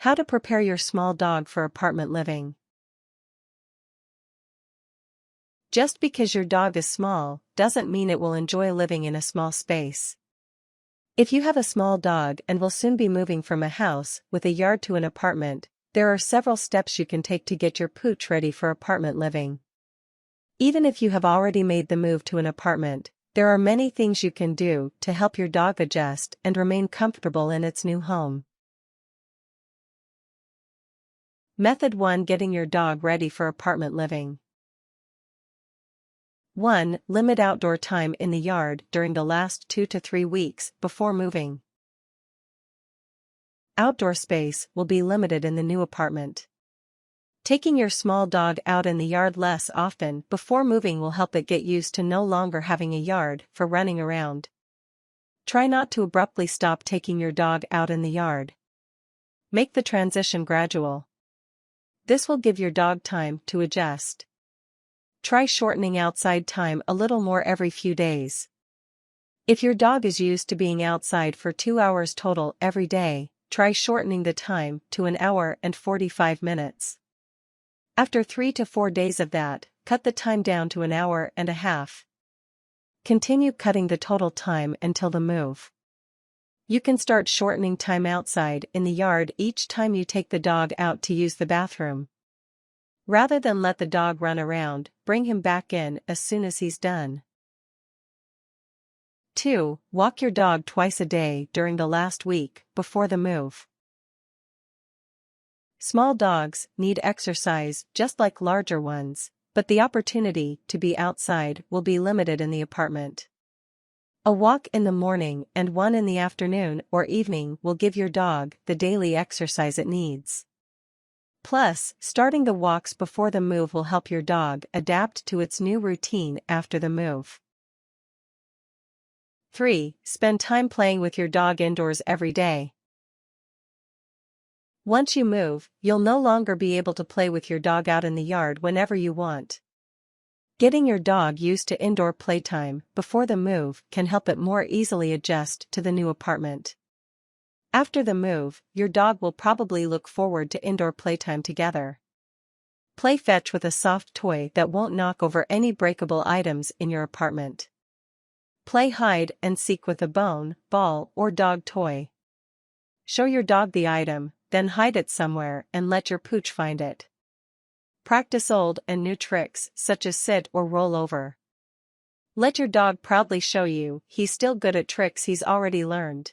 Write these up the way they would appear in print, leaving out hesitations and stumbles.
How to prepare your small dog for apartment living. Just because your dog is small, doesn't mean it will enjoy living in a small space. If you have a small dog and will soon be moving from a house with a yard to an apartment, there are several steps you can take to get your pooch ready for apartment living. Even if you have already made the move to an apartment, there are many things you can do to help your dog adjust and remain comfortable in its new home. Method 1: Getting your dog ready for apartment living. 1. Limit outdoor time in the yard during the last 2 to 3 weeks before moving. Outdoor space will be limited in the new apartment. Taking your small dog out in the yard less often before moving will help it get used to no longer having a yard for running around. Try not to abruptly stop taking your dog out in the yard. Make the transition gradual. This will give your dog time to adjust. Try shortening outside time a little more every few days. If your dog is used to being outside for 2 hours total every day, try shortening the time to 1 hour and 45 minutes. After 3 to 4 days of that, cut the time down to 1 hour and a half. Continue cutting the total time until the move. You can start shortening time outside in the yard each time you take the dog out to use the bathroom. Rather than let the dog run around, bring him back in as soon as he's done. 2. Walk your dog twice a day during the last week before the move. Small dogs need exercise just like larger ones, but the opportunity to be outside will be limited in the apartment. A walk in the morning and one in the afternoon or evening will give your dog the daily exercise it needs. Plus, starting the walks before the move will help your dog adapt to its new routine after the move. 3. Spend time playing with your dog indoors every day. Once you move, you'll no longer be able to play with your dog out in the yard whenever you want. Getting your dog used to indoor playtime before the move can help it more easily adjust to the new apartment. After the move, your dog will probably look forward to indoor playtime together. Play fetch with a soft toy that won't knock over any breakable items in your apartment. Play hide and seek with a bone, ball, or dog toy. Show your dog the item, then hide it somewhere and let your pooch find it. Practice old and new tricks such as sit or roll over. Let your dog proudly show you he's still good at tricks he's already learned.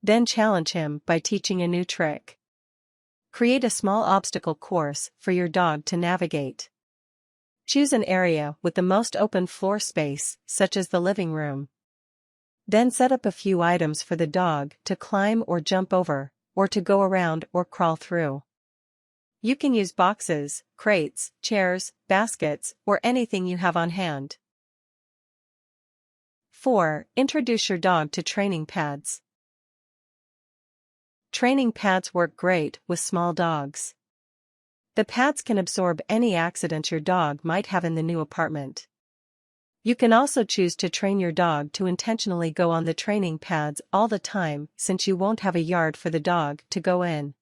Then challenge him by teaching a new trick. Create a small obstacle course for your dog to navigate. Choose an area with the most open floor space, such as the living room. Then set up a few items for the dog to climb or jump over, or to go around or crawl through. You can use boxes, crates, chairs, baskets, or anything you have on hand. 4. Introduce your dog to training pads. Training pads work great with small dogs. The pads can absorb any accident your dog might have in the new apartment. You can also choose to train your dog to intentionally go on the training pads all the time since you won't have a yard for the dog to go in.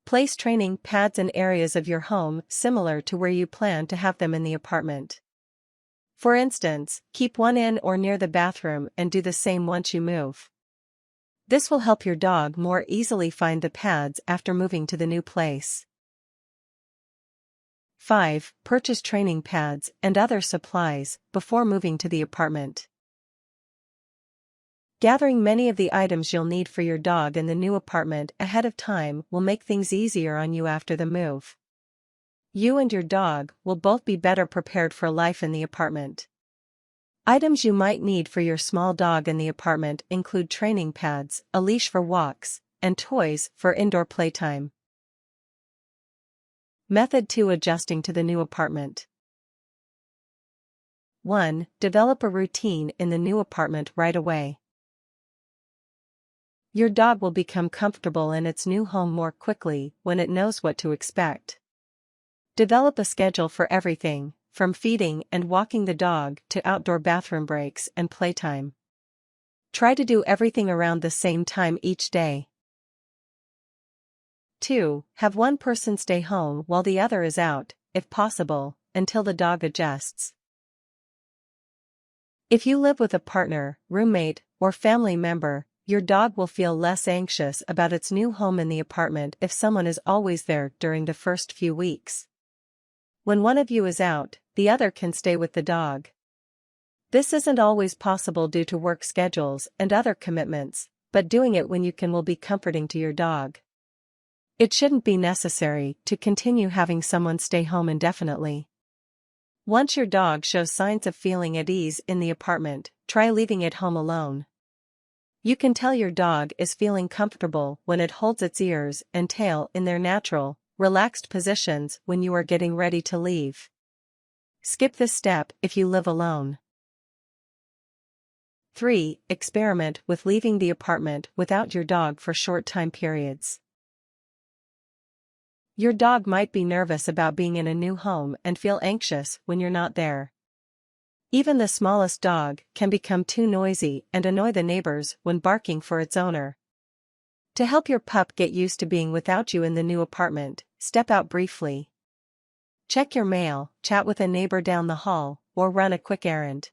Place training pads in areas of your home similar to where you plan to have them in the apartment. For instance, keep one in or near the bathroom and do the same once you move. This will help your dog more easily find the pads after moving to the new place. 5. Purchase training pads and other supplies before moving to the apartment. Gathering many of the items you'll need for your dog in the new apartment ahead of time will make things easier on you after the move. You and your dog will both be better prepared for life in the apartment. Items you might need for your small dog in the apartment include training pads, a leash for walks, and toys for indoor playtime. Method 2: Adjusting to the new apartment. 1. Develop a routine in the new apartment right away. Your dog will become comfortable in its new home more quickly when it knows what to expect. Develop a schedule for everything, from feeding and walking the dog to outdoor bathroom breaks and playtime. Try to do everything around the same time each day. 2. Have one person stay home while the other is out, if possible, until the dog adjusts. If you live with a partner, roommate, or family member, your dog will feel less anxious about its new home in the apartment if someone is always there during the first few weeks. When one of you is out, the other can stay with the dog. This isn't always possible due to work schedules and other commitments, but doing it when you can will be comforting to your dog. It shouldn't be necessary to continue having someone stay home indefinitely. Once your dog shows signs of feeling at ease in the apartment, try leaving it home alone. You can tell your dog is feeling comfortable when it holds its ears and tail in their natural, relaxed positions when you are getting ready to leave. Skip this step if you live alone. 3. Experiment with leaving the apartment without your dog for short time periods. Your dog might be nervous about being in a new home and feel anxious when you're not there. Even the smallest dog can become too noisy and annoy the neighbors when barking for its owner. To help your pup get used to being without you in the new apartment, step out briefly. Check your mail, chat with a neighbor down the hall, or run a quick errand.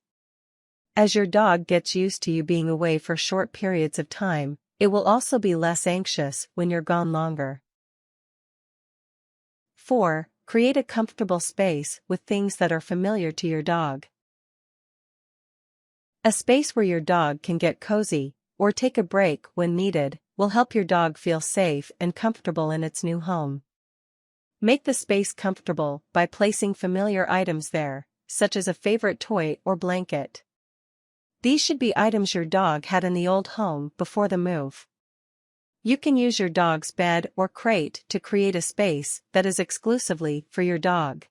As your dog gets used to you being away for short periods of time, it will also be less anxious when you're gone longer. 4. Create a comfortable space with things that are familiar to your dog. A space where your dog can get cozy, or take a break when needed, will help your dog feel safe and comfortable in its new home. Make the space comfortable by placing familiar items there, such as a favorite toy or blanket. These should be items your dog had in the old home before the move. You can use your dog's bed or crate to create a space that is exclusively for your dog.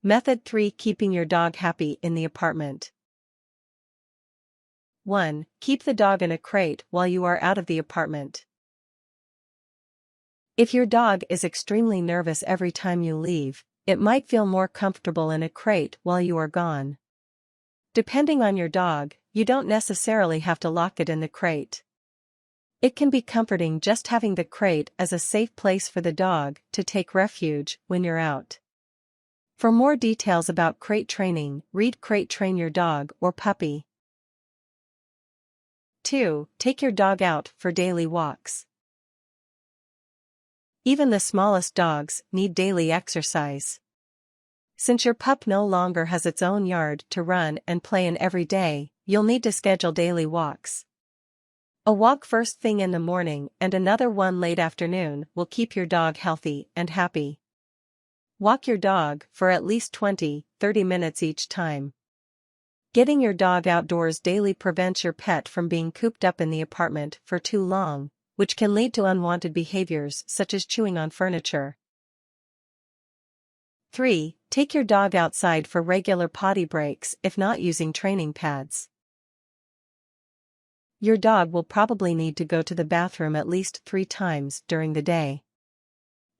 Method 3. Keeping your dog happy in the apartment. 1. Keep the dog in a crate while you are out of the apartment. If your dog is extremely nervous every time you leave, it might feel more comfortable in a crate while you are gone. Depending on your dog, you don't necessarily have to lock it in the crate. It can be comforting just having the crate as a safe place for the dog to take refuge when you're out. For more details about crate training, read Crate Train Your Dog or Puppy. 2. Take your dog out for daily walks. Even the smallest dogs need daily exercise. Since your pup no longer has its own yard to run and play in every day, you'll need to schedule daily walks. A walk first thing in the morning and another one late afternoon will keep your dog healthy and happy. Walk your dog for at least 20-30 minutes each time. Getting your dog outdoors daily prevents your pet from being cooped up in the apartment for too long, which can lead to unwanted behaviors such as chewing on furniture. 3. Take your dog outside for regular potty breaks if not using training pads. Your dog will probably need to go to the bathroom at least 3 times during the day.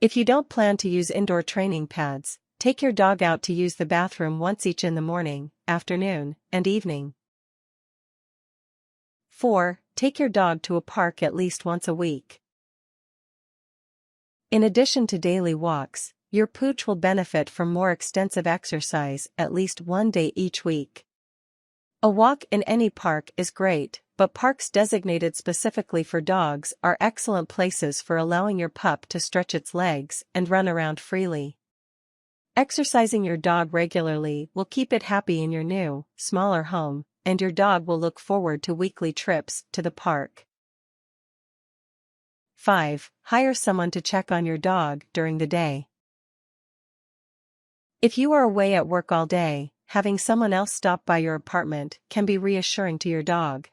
If you don't plan to use indoor training pads, take your dog out to use the bathroom once each in the morning, afternoon, and evening. 4. Take your dog to a park at least once a week. In addition to daily walks, your pooch will benefit from more extensive exercise at least one day each week. A walk in any park is great, but parks designated specifically for dogs are excellent places for allowing your pup to stretch its legs and run around freely. Exercising your dog regularly will keep it happy in your new, smaller home, and your dog will look forward to weekly trips to the park. 5. Hire someone to check on your dog during the day. If you are away at work all day, having someone else stop by your apartment can be reassuring to your dog.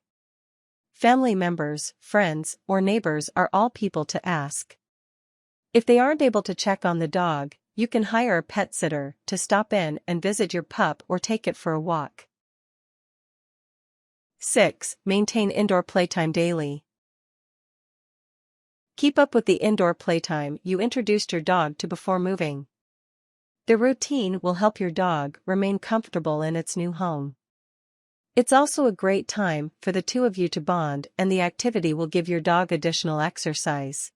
Family members, friends, or neighbors are all people to ask. If they aren't able to check on the dog, you can hire a pet sitter to stop in and visit your pup or take it for a walk. 6. Maintain indoor playtime daily. Keep up with the indoor playtime you introduced your dog to before moving. The routine will help your dog remain comfortable in its new home. It's also a great time for the two of you to bond, and the activity will give your dog additional exercise.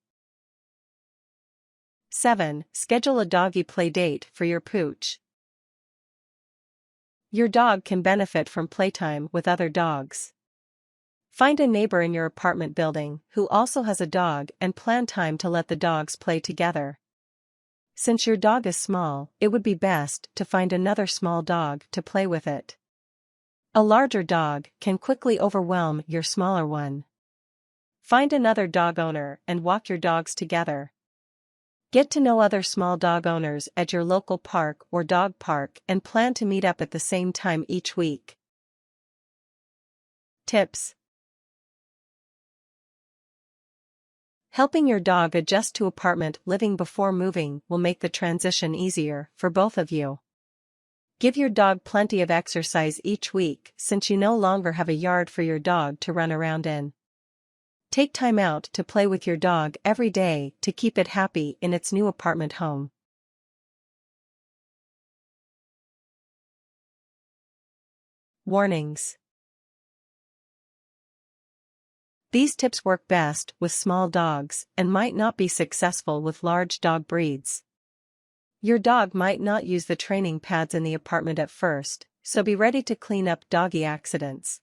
7. Schedule a doggy play date for your pooch. Your dog can benefit from playtime with other dogs. Find a neighbor in your apartment building who also has a dog and plan time to let the dogs play together. Since your dog is small, it would be best to find another small dog to play with it. A larger dog can quickly overwhelm your smaller one. Find another dog owner and walk your dogs together. Get to know other small dog owners at your local park or dog park and plan to meet up at the same time each week. Tips: helping your dog adjust to apartment living before moving will make the transition easier for both of you. Give your dog plenty of exercise each week since you no longer have a yard for your dog to run around in. Take time out to play with your dog every day to keep it happy in its new apartment home. Warnings: these tips work best with small dogs and might not be successful with large dog breeds. Your dog might not use the training pads in the apartment at first, so be ready to clean up doggy accidents.